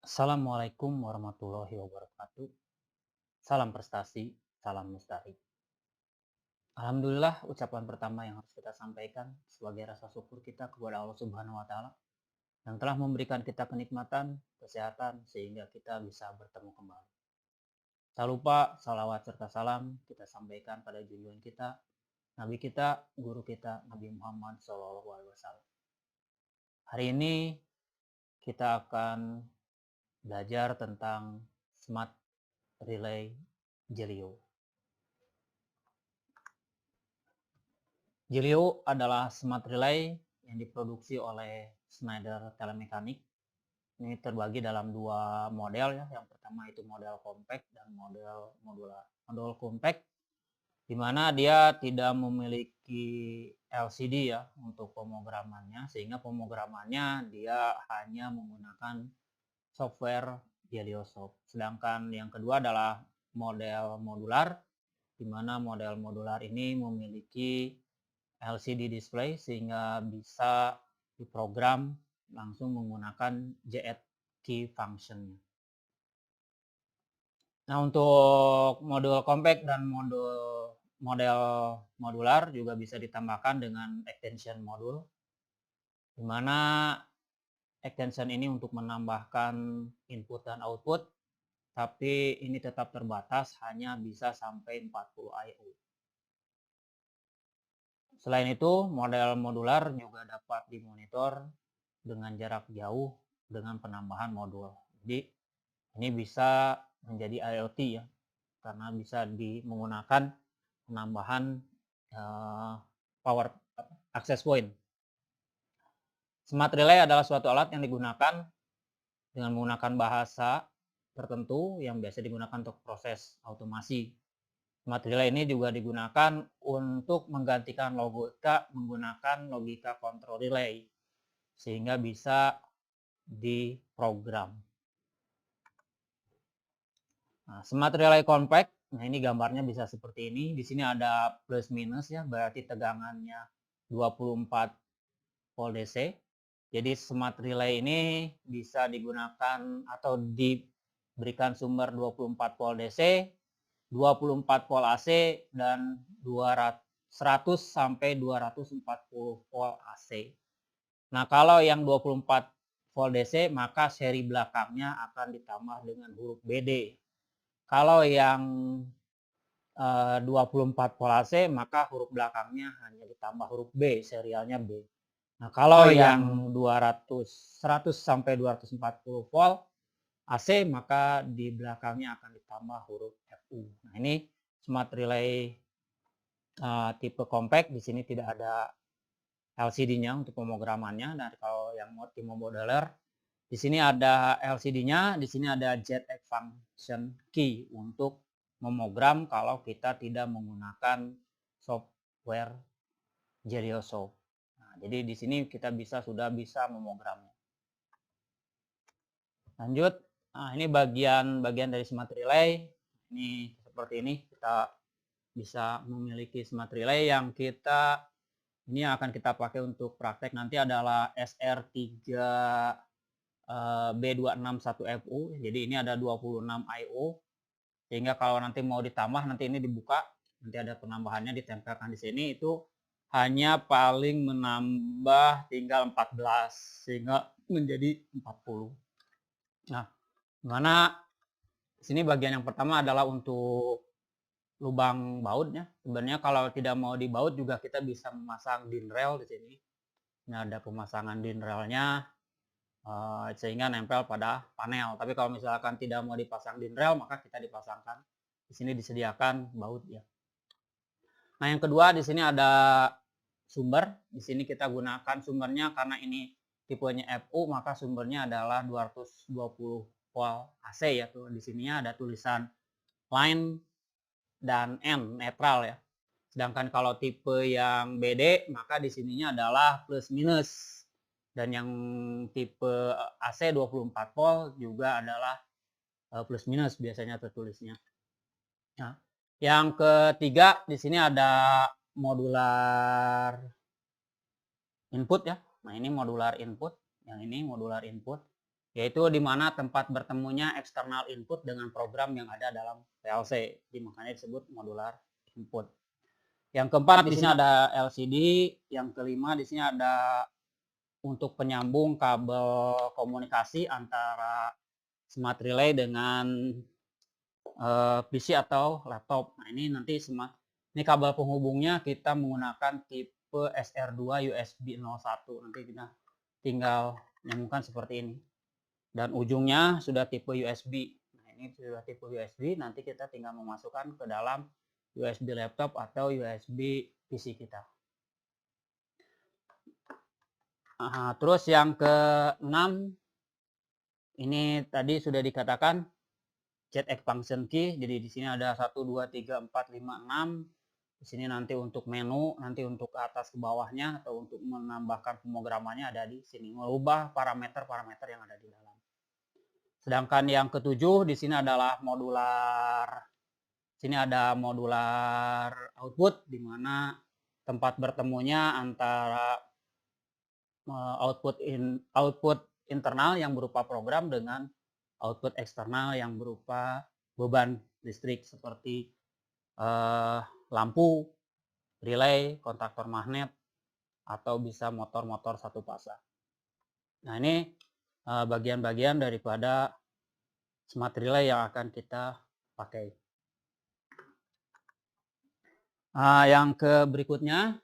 Assalamualaikum warahmatullahi wabarakatuh. Salam prestasi, salam lestari. Alhamdulillah, ucapan pertama yang harus kita sampaikan sebagai rasa syukur kita kepada Allah Subhanahu wa Ta'ala yang telah memberikan kita kenikmatan, kesehatan, sehingga kita bisa bertemu kembali. Tak lupa salawat serta salam kita sampaikan pada junjungan kita, Nabi kita, guru kita, Nabi Muhammad SAW. Hari ini kita akan belajar tentang Smart Relay Jelio. Jelio adalah smart relay yang diproduksi oleh Schneider Telemecanic. Ini terbagi dalam dua model ya. Yang pertama itu model compact dan model modular. Model compact di mana dia tidak memiliki LCD ya untuk pemrogramannya, sehingga pemrogramannya dia hanya menggunakan software Jeliosoft. Sedangkan yang kedua adalah model modular, di mana model modular ini memiliki LCD display sehingga bisa diprogram langsung menggunakan JET key function. Nah, untuk modul compact dan model modular juga bisa ditambahkan dengan extension modul, di mana extension ini untuk menambahkan input dan output, tapi ini tetap terbatas, hanya bisa sampai 40 I/O. Selain itu, model modular juga dapat dimonitor dengan jarak jauh dengan penambahan modul. Jadi, ini bisa menjadi IoT ya, karena bisa menggunakan penambahan power access point. Smart Relay adalah suatu alat yang digunakan dengan menggunakan bahasa tertentu yang biasa digunakan untuk proses otomasi. Smart Relay ini juga digunakan untuk menggantikan logika menggunakan logika control relay sehingga bisa diprogram. Nah, Smart Relay Compact, nah ini gambarnya bisa seperti ini. Di sini ada plus minus ya, berarti tegangannya 24 volt DC. Jadi Smart Relay ini bisa digunakan atau diberikan sumber 24 volt DC, 24 volt AC dan 100 sampai 240 volt AC. Nah, kalau yang 24 volt DC maka seri belakangnya akan ditambah dengan huruf BD. Kalau yang 24 volt AC maka huruf belakangnya hanya ditambah huruf B, serialnya B. Nah, kalau yang 100 sampai 240 volt AC maka di belakangnya akan ditambah huruf FU. Nah, ini Smart Relay tipe compact. Di sini tidak ada LCD-nya untuk pemrogramannya. Dan kalau yang tipe modular, di sini ada LCD-nya, di sini ada JET function key untuk memogram kalau kita tidak menggunakan software Jeliosoft. Nah, jadi di sini kita sudah bisa memogramnya. Lanjut. Nah, ini bagian dari Smart Relay. Ini seperti ini, kita bisa memiliki Smart Relay yang ini akan kita pakai untuk praktek nanti adalah SR3B261FU. Jadi ini ada 26 I/O. Sehingga kalau nanti mau ditambah, nanti ini dibuka, nanti ada penambahannya ditempelkan di sini, itu hanya paling menambah tinggal 14 sehingga menjadi 40. Nah, mana sini bagian yang pertama adalah untuk lubang bautnya. Sebenarnya kalau tidak mau dibaut juga kita bisa memasang DIN rail di sini. Ini ada pemasangan DIN railnya sehingga nempel pada panel. Tapi kalau misalkan tidak mau dipasang DIN rail maka kita dipasangkan. Di sini disediakan baut ya. Nah, yang kedua di sini ada sumber. Di sini kita gunakan sumbernya karena ini tipenya FU, maka sumbernya adalah 220 volt AC ya tuh. Di sininya ada tulisan line dan N netral ya. Sedangkan kalau tipe yang BD maka di sininya adalah plus minus. Dan yang tipe AC 24 volt juga adalah plus minus biasanya tertulisnya. Nah, yang ketiga di sini ada modular input ya. Nah, ini modular input. yang ini modular input, yaitu di mana tempat bertemunya eksternal input dengan program yang ada dalam PLC, jadi makanya disebut modular input. Yang keempat di sini ada LCD, yang kelima di sini ada untuk penyambung kabel komunikasi antara smart relay dengan PC atau laptop. Nah, ini nanti ini kabel penghubungnya kita menggunakan tipe SR2 USB 01. Nanti kita tinggal nyambungkan seperti ini. Dan ujungnya sudah tipe USB. Nah, ini sudah tipe USB, nanti kita tinggal memasukkan ke dalam USB laptop atau USB PC kita. Terus yang ke-6, ini tadi sudah dikatakan ZX function key. Jadi di sini ada 1, 2, 3, 4, 5, 6. Di sini nanti untuk menu, nanti untuk ke atas ke bawahnya atau untuk menambahkan pemrogramannya ada di sini. Mengubah parameter-parameter yang ada di dalam. Sedangkan yang ke-7 di sini adalah modular. Sini ada modular output, di mana tempat bertemunya antara output internal yang berupa program dengan output eksternal yang berupa beban listrik seperti lampu, relay, kontaktor magnet, atau bisa motor-motor satu pasang. Nah, ini bagian-bagian daripada smart relay yang akan kita pakai. Yang ke berikutnya,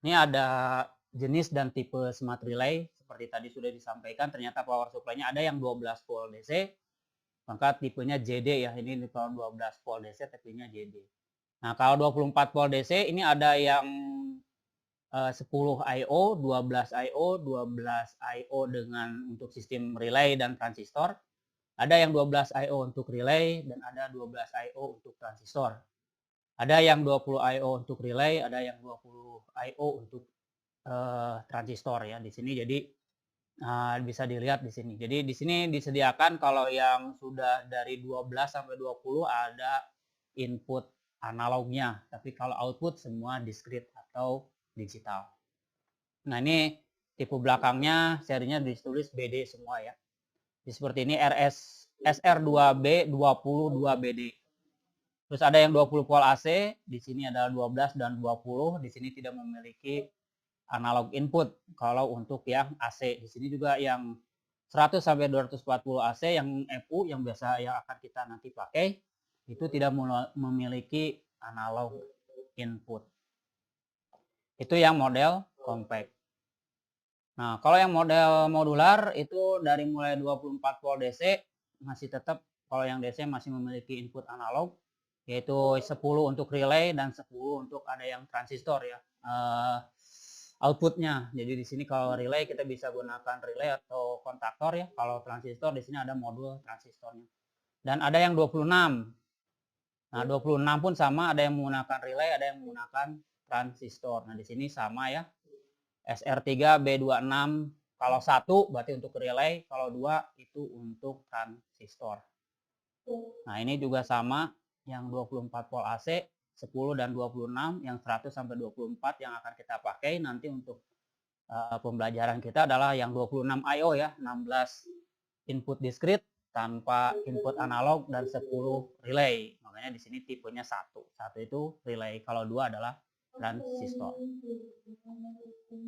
ini ada jenis dan tipe smart relay. Seperti tadi sudah disampaikan, ternyata power supply-nya ada yang 12 volt DC, maka tipenya JD ya. Ini kalau 12 volt DC tipenya JD. Nah, kalau 24 volt DC ini ada yang 10 I/O, 12 I/O, 12 I/O dengan untuk sistem relay dan transistor. Ada yang 12 I/O untuk relay dan ada 12 I/O untuk transistor. Ada yang 20 I/O untuk relay, ada yang 20 I/O untuk transistor ya di sini. Jadi bisa dilihat di sini. Jadi di sini disediakan kalau yang sudah dari 12 sampai 20 ada input analognya, tapi kalau output semua discrete atau digital. Nah, ini tipe belakangnya serinya ditulis BD semua ya. Jadi seperti ini SR2B 22BD. Terus ada yang 20 volt AC, di sini ada 12 dan 20, di sini tidak memiliki analog input. Kalau untuk yang AC, di sini juga yang 100 sampai 240 AC yang FU yang biasa yang akan kita nanti pakai itu tidak memiliki analog input. Itu yang model compact. Nah, kalau yang model modular itu dari mulai 24 volt DC masih tetap, kalau yang DC masih memiliki input analog, yaitu 10 untuk relay dan 10 untuk ada yang transistor ya outputnya. Jadi di sini kalau relay kita bisa gunakan relay atau kontaktor ya. Kalau transistor di sini ada modul transistornya. Dan ada yang 26. Nah, 26 pun sama, ada yang menggunakan relay, ada yang menggunakan transistor. Nah, di sini sama ya. SR3B26 kalau 1 berarti untuk relay, kalau 2 itu untuk transistor. Nah, ini juga sama, yang 24 volt AC, 10 dan 26, yang 100 sampai 24 yang akan kita pakai nanti untuk pembelajaran kita adalah yang 26 I/O ya, 16 input discrete tanpa input analog dan 10 relay. Makanya di sini tipenya 1. 1 itu relay, kalau 2 adalah transistor.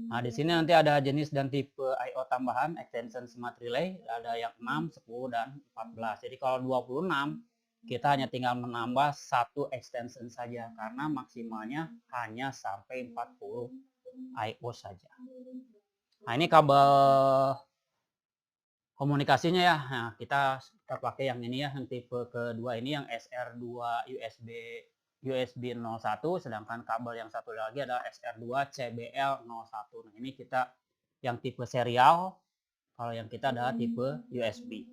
Nah, di sini nanti ada jenis dan tipe I/O tambahan extension smart relay, ada yang 6, 10 dan 14. Jadi kalau 26 kita hanya tinggal menambah 1 extension saja karena maksimalnya hanya sampai 40 I/O saja. Nah, ini kabel komunikasinya ya. Nah, kita pakai yang ini ya, yang tipe kedua ini yang SR2 USB 01, sedangkan kabel yang satu lagi adalah SR2 CBL 01. Nah, ini kita yang tipe serial, kalau yang kita adalah tipe USB.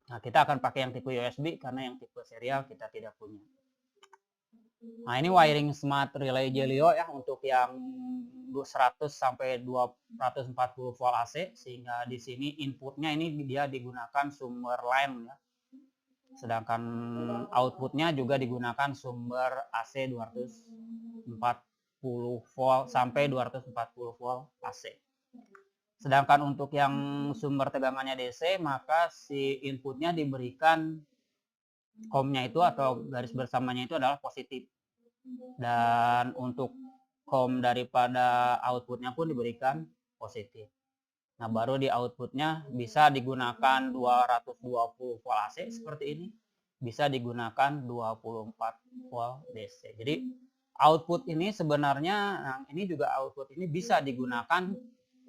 Nah, kita akan pakai yang tipe USB karena yang tipe serial kita tidak punya. Nah, ini wiring smart relay Jelio ya untuk yang 100 sampai 240 volt AC, sehingga di sini inputnya ini dia digunakan sumber line ya. Sedangkan outputnya juga digunakan sumber AC 240 volt sampai 240 volt AC. Sedangkan untuk yang sumber tegangannya DC, maka si inputnya diberikan COM-nya itu atau garis bersamanya itu adalah positif. Dan untuk COM daripada outputnya pun diberikan positif. Nah, baru di outputnya bisa digunakan 220 volt AC seperti ini. Bisa digunakan 24 volt DC. Jadi output ini sebenarnya, nah ini juga output ini bisa digunakan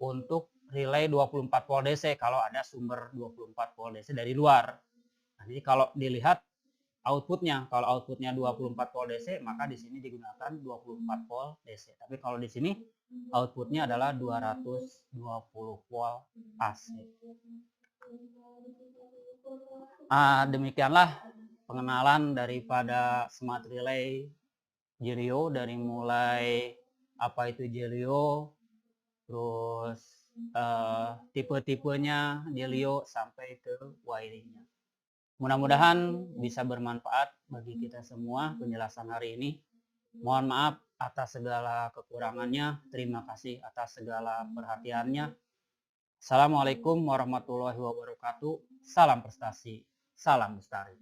untuk relay 24 volt DC kalau ada sumber 24 volt DC dari luar. Nah, jadi kalau dilihat outputnya, kalau outputnya 24 volt DC, maka di sini digunakan 24 volt DC. Tapi kalau di sini outputnya adalah 220 volt AC. Demikianlah pengenalan daripada smart relay Jelio, dari mulai apa itu Jelio, terus tipe-tipenya Jelio sampai ke wiringnya. Mudah-mudahan bisa bermanfaat bagi kita semua penjelasan hari ini. Mohon maaf atas segala kekurangannya. Terima kasih atas segala perhatiannya. Assalamualaikum warahmatullahi wabarakatuh. Salam prestasi, salam lestari.